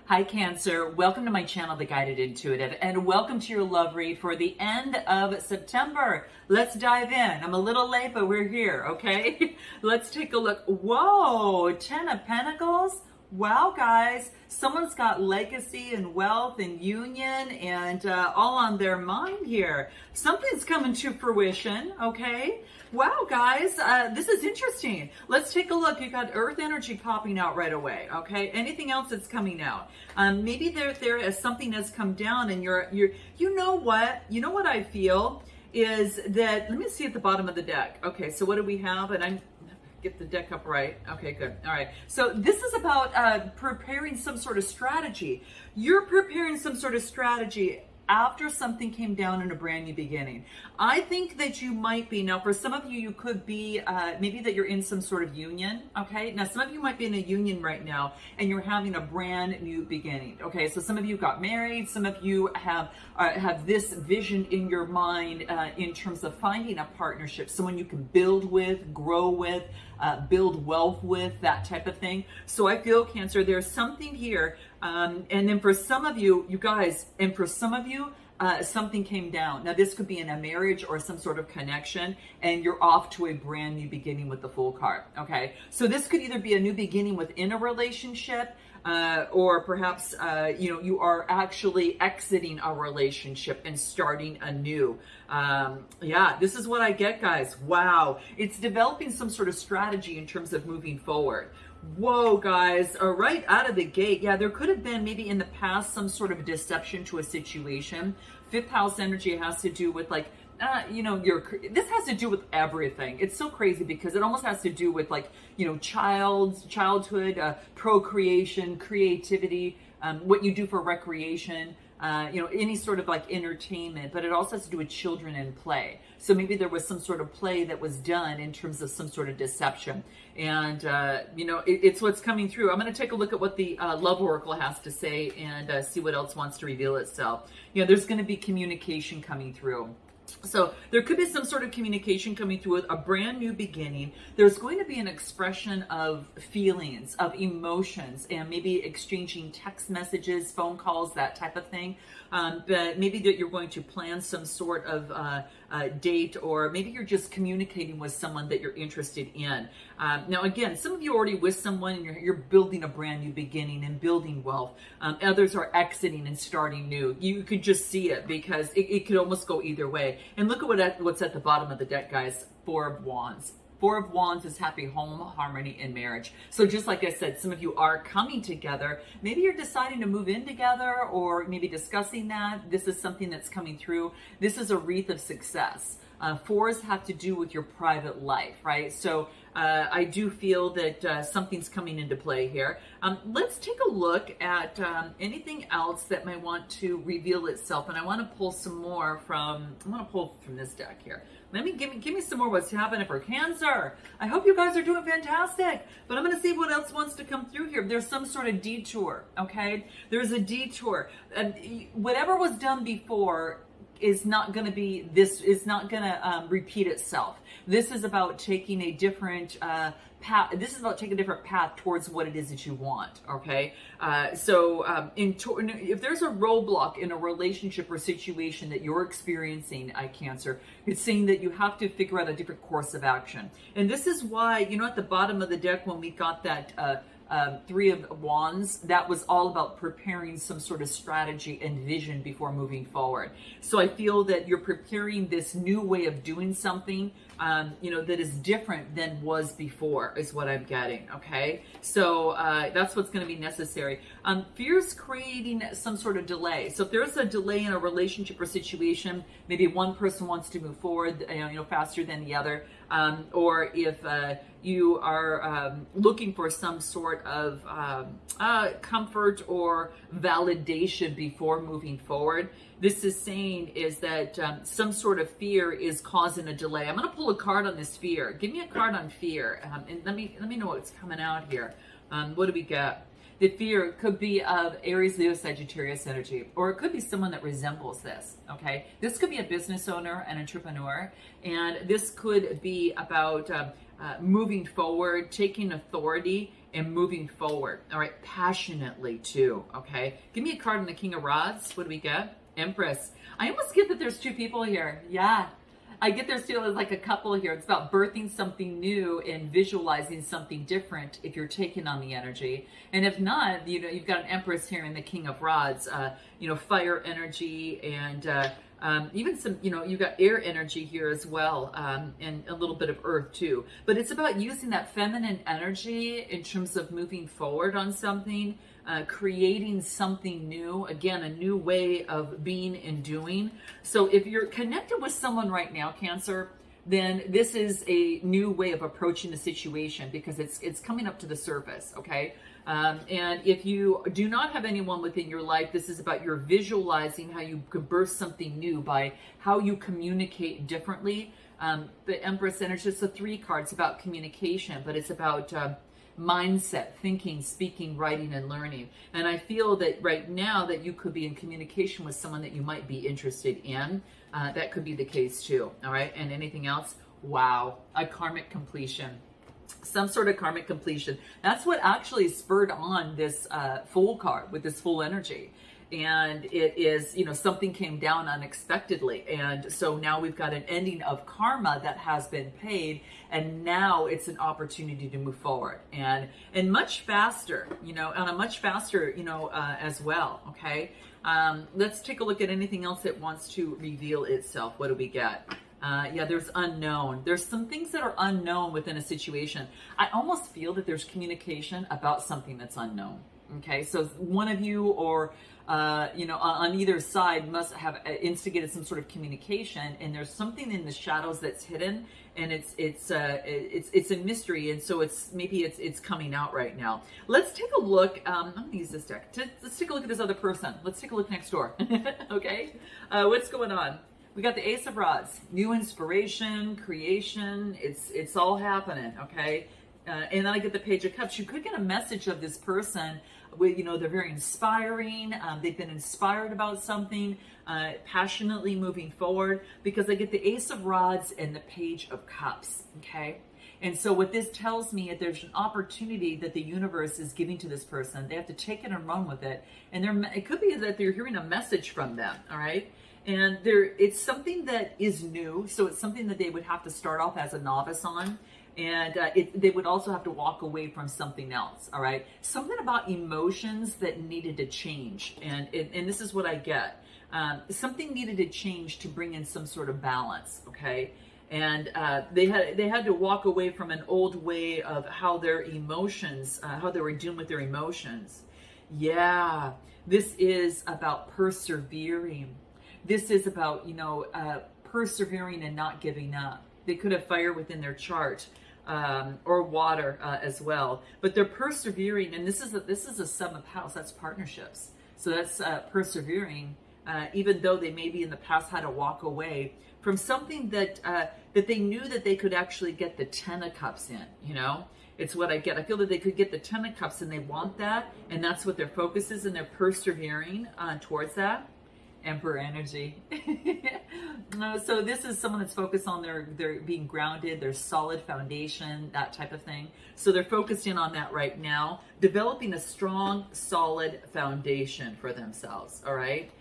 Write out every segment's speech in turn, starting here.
Hi Cancer, welcome to my channel, The Guided Intuitive, and welcome to your love read for the end of September. Let's dive in. I'm a little late, but we're here, okay? Let's take a look. Whoa, 10 of Pentacles. Wow, guys, someone's got legacy and wealth and union and all on their mind here. Something's coming to fruition, okay? Wow, guys, this is interesting. Let's take a look. You got earth energy popping out right away, okay? Anything else that's coming out? Maybe there is something that's come down and you know what? You know what I feel is that, let me see at the bottom of the deck. Okay, so what do we have? And I'm get the deck up right. Okay, good. All right. So this is about preparing some sort of strategy. You're preparing some sort of strategy after something came down in a brand new beginning. I think that you might be, now for some of you, you could be, maybe that you're in some sort of union, okay? Now some of you might be in a union right now and you're having a brand new beginning, okay? So some of you got married, some of you have this vision in your mind in terms of finding a partnership, someone you can build with, grow with, build wealth with, that type of thing. So I feel, Cancer, there's something here. And then for some of you, you guys, and for some of you, something came down. Now this could be in a marriage or some sort of connection, and you're off to a brand new beginning with the Fool card. Okay, so this could either be a new beginning within a relationship, or perhaps you are actually exiting a relationship and starting anew. Yeah, this is what I get, guys. Wow, it's developing some sort of strategy in terms of moving forward. Whoa, guys, right out of the gate. Yeah, there could have been maybe in the past some sort of deception to a situation. Fifth house energy has to do with like, this has to do with everything. It's so crazy because it almost has to do with like, childhood, procreation, creativity, what you do for recreation, any sort of like entertainment, but it also has to do with children and play. So maybe there was some sort of play that was done in terms of some sort of deception. And, it's what's coming through. I'm going to take a look at what the Love Oracle has to say and see what else wants to reveal itself. There's going to be communication coming through. So there could be some sort of communication coming through with a brand new beginning. There's going to be an expression of feelings, of emotions, and maybe exchanging text messages, phone calls, that type of thing. But maybe that you're going to plan some sort of date, or maybe you're just communicating with someone that you're interested in. Now, again, some of you are already with someone and you're building a brand new beginning and building wealth. Others are exiting and starting new. You could just see it because it could almost go either way. And look at what's at the bottom of the deck, guys. Four of Wands. Four of Wands is happy home, harmony, and marriage. So just like I said, some of you are coming together. Maybe you're deciding to move in together, or maybe discussing that. This is something that's coming through. This is a wreath of success. Fours have to do with your private life, right? So I do feel that something's coming into play here. Let's take a look at anything else that might want to reveal itself. And I want to pull some more from this deck here. Give me some more what's happening for Cancer. I hope you guys are doing fantastic. But I'm going to see what else wants to come through here. There's some sort of detour, okay? There's a detour. Whatever was done before is not going to repeat itself. This is about taking a different path. This is about taking a different path towards what it is that you want. Okay. If there's a roadblock in a relationship or situation that you're experiencing, Cancer, it's saying that you have to figure out a different course of action. And this is why, at the bottom of the deck, when we got that, Three of Wands, that was all about preparing some sort of strategy and vision before moving forward. So I feel that you're preparing this new way of doing something, that is different than was before, is what I'm getting. Okay. So, that's what's going to be necessary. Fear's creating some sort of delay. So if there's a delay in a relationship or situation, maybe one person wants to move forward, faster than the other. Or if, you are looking for some sort of comfort or validation before moving forward, this is saying is that some sort of fear is causing a delay. I'm going to pull a card on this fear. Give me a card on fear, and let me know what's coming out here. What do we got? The fear could be of Aries, Leo, Sagittarius energy, or it could be someone that resembles this, okay? This could be a business owner, an entrepreneur, and this could be about moving forward, taking authority, and moving forward. All right, passionately too. Okay, give me a card on the King of Rods. What do we get? Empress. I almost get that there's two people here. Yeah, I get there's still like a couple here. It's about birthing something new and visualizing something different if you're taking on the energy. And if not, you know, you've got an Empress here and the King of Rods, you know, fire energy and even some, you know, you got air energy here as well, and a little bit of earth too. But it's about using that feminine energy in terms of moving forward on something, creating something new, again, a new way of being and doing. So if you're connected with someone right now, Cancer, then this is a new way of approaching the situation because it's coming up to the surface, okay? And if you do not have anyone within your life, this is about your visualizing how you could birth something new by how you communicate differently. The Empress energy is the 3 cards about communication, but it's about mindset, thinking, speaking, writing, and learning. And I feel that right now that you could be in communication with someone that you might be interested in. That could be the case too. All right. And anything else? Wow. A karmic completion. Some sort of karmic completion. That's what actually spurred on this Fool card with this Fool energy. And it is, you know, something came down unexpectedly. And so now we've got an ending of karma that has been paid. And now it's an opportunity to move forward and much faster, you know, on a much faster, you know, as well. Okay. Let's take a look at anything else that wants to reveal itself. What do we get? Yeah, there's unknown. There's some things that are unknown within a situation. I almost feel that there's communication about something that's unknown. Okay, so one of you or you know, on either side must have instigated some sort of communication, and there's something in the shadows that's hidden, and it's a mystery, and so it's coming out right now. Let's take a look. I'm gonna use this deck. Let's take a look at this other person. Let's take a look next door. Okay, what's going on? We got the Ace of Rods, new inspiration, creation. It's all happening. Okay. And then I get the Page of Cups. You could get a message of this person with, you know, they're very inspiring. They've been inspired about something, passionately moving forward, because I get the Ace of Rods and the Page of Cups. Okay. And so what this tells me is there's an opportunity that the universe is giving to this person. They have to take it and run with it. And it could be that they're hearing a message from them. All right. And it's something that is new. So it's something that they would have to start off as a novice on. And they would also have to walk away from something else, all right? Something about emotions that needed to change. And this is what I get. Something needed to change to bring in some sort of balance, okay? And they had to walk away from an old way of how their emotions, how they were dealing with their emotions. Yeah, this is about persevering. This is about, you know, persevering and not giving up. They could have fire within their chart. Or water as well, but they're persevering, and this is a 7th house. That's partnerships. So that's persevering, even though they maybe in the past had to walk away from something that that they knew that they could actually get the 10 of Cups in. You know, it's what I get. I feel that they could get the 10 of Cups, and they want that, and that's what their focus is, and they're persevering towards that. Emperor energy. So this is someone that's focused on their being grounded, their solid foundation, that type of thing. So they're focused in on that right now, developing a strong, solid foundation for themselves. All right.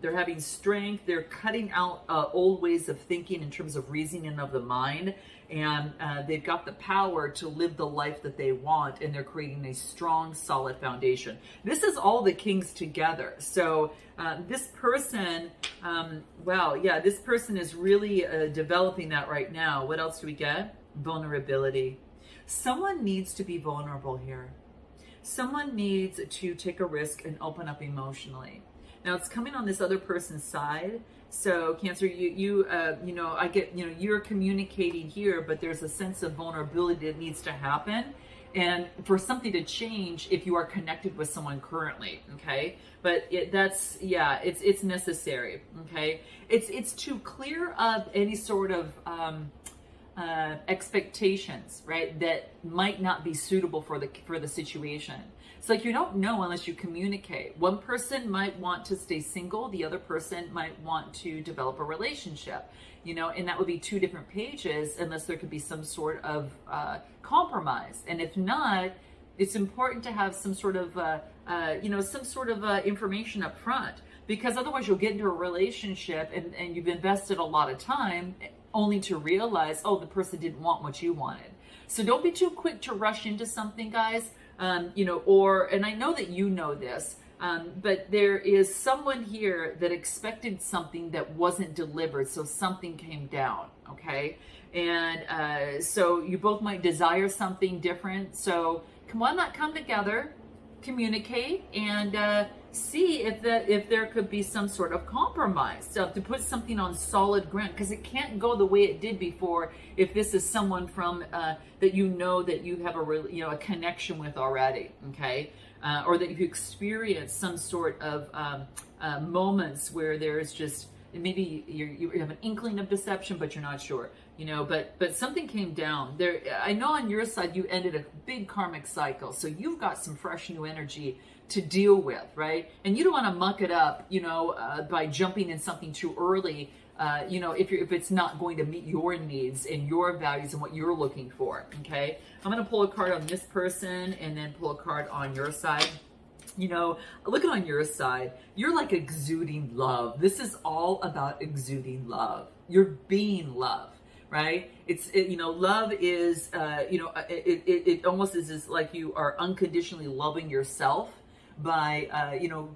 They're having strength. They're cutting out old ways of thinking in terms of reasoning of the mind. And they've got the power to live the life that they want, and they're creating a strong, solid foundation. This is all the kings together. So this person, wow, yeah, this person is really developing that right now. What else do we get? Vulnerability. Someone needs to be vulnerable here. Someone needs to take a risk and open up emotionally. Now it's coming on this other person's side. So Cancer, you know, I get, you know, you're communicating here, but there's a sense of vulnerability that needs to happen, and for something to change if you are connected with someone currently. Okay, but it's necessary. Okay, it's to clear up any sort of expectations, right, that might not be suitable for the situation. It's like you don't know unless you communicate. One person might want to stay single, the other person might want to develop a relationship, you know, and that would be 2 different pages unless there could be some sort of compromise. And if not, It's important to have some sort of, information up front, because otherwise you'll get into a relationship and you've invested a lot of time only to realize, oh, the person didn't want what you wanted. So don't be too quick to rush into something, guys. And I know that you know this, but there is someone here that expected something that wasn't delivered, so something came down, okay? And so you both might desire something different. So why not come together, communicate, and see if there could be some sort of compromise, so to put something on solid ground, because it can't go the way it did before if this is someone from that you have a connection with already, okay, or that you've experienced some sort of moments where there's just maybe you have an inkling of deception, but you're not sure, but something came down there. I know on your side you ended a big karmic cycle, so you've got some fresh new energy to deal with, right? And you don't want to muck it up, by jumping in something too early, if it's not going to meet your needs and your values and what you're looking for, okay? I'm going to pull a card on this person and then pull a card on your side. Looking on your side, you're like exuding love. This is all about exuding love. You're being love, right? Love is, it almost is like you are unconditionally loving yourself by,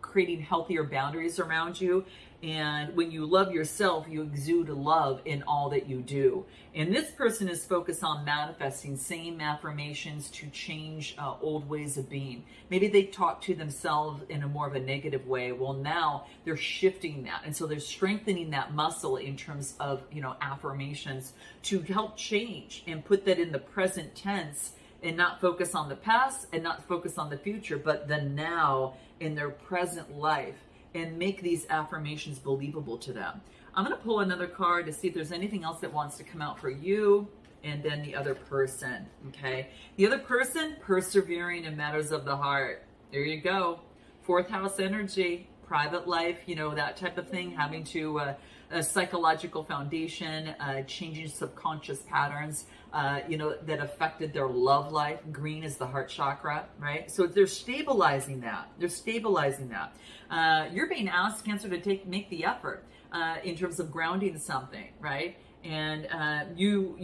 creating healthier boundaries around you. And when you love yourself, you exude love in all that you do. And this person is focused on manifesting same affirmations to change old ways of being. Maybe they talk to themselves in a more of a negative way. Well, now they're shifting that. And so they're strengthening that muscle in terms of, affirmations to help change and put that in the present tense, and not focus on the past and not focus on the future, but the now in their present life, and make these affirmations believable to them. I'm going to pull another card to see if there's anything else that wants to come out for you, and then the other person, okay? The other person, persevering in matters of the heart. There you go. Fourth house energy, private life, that type of thing, having to a psychological foundation, changing subconscious patterns, that affected their love life. Green is the heart chakra, right? So they're stabilizing that. You're being asked, Cancer, to make the effort in terms of grounding something, right? And you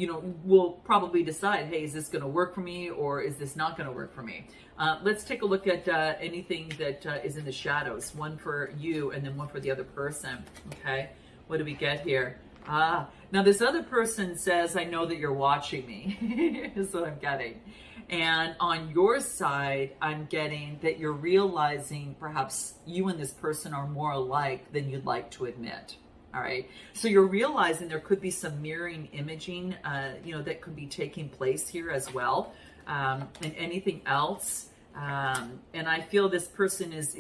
will probably decide, hey, is this going to work for me, or is this not going to work for me? Let's take a look at anything that is in the shadows. One for you and then one for the other person, okay? What do we get here? Now this other person says, I know that you're watching me, is what I'm getting. And on your side, I'm getting that you're realizing perhaps you and this person are more alike than you'd like to admit. All right. So you're realizing there could be some mirroring imaging, that could be taking place here as well. And anything else. And I feel this person is,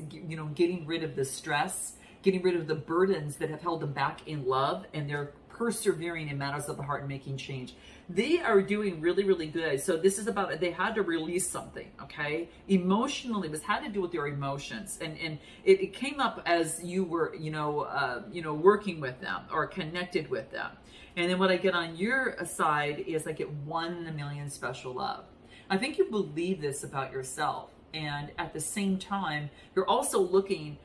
getting rid of the stress, getting rid of the burdens that have held them back in love, and they're persevering in matters of the heart and making change. They are doing really, really good. So this is about, they had to release something, okay? Emotionally, this had to do with their emotions. And it came up as you were, working with them or connected with them. And then what I get on your side is I get 1 in a million special love. I think you believe this about yourself. And at the same time, you're also looking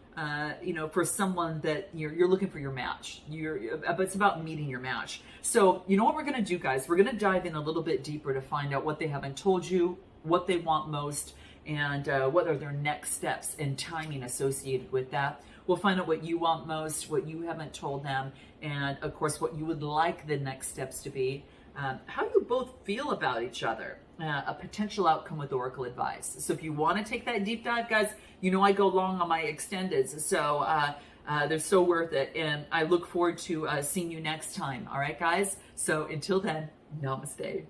for someone that you're looking for your match. But it's about meeting your match. So you know what we're going to do, guys? We're going to dive in a little bit deeper to find out what they haven't told you, what they want most, and what are their next steps and timing associated with that. We'll find out what you want most, what you haven't told them, and of course what you would like the next steps to be. How you both feel about each other, a potential outcome with Oracle advice. So if you want to take that deep dive, guys, I go long on my extendeds, so they're so worth it, and I look forward to seeing you next time. All right, guys? So until then, namaste.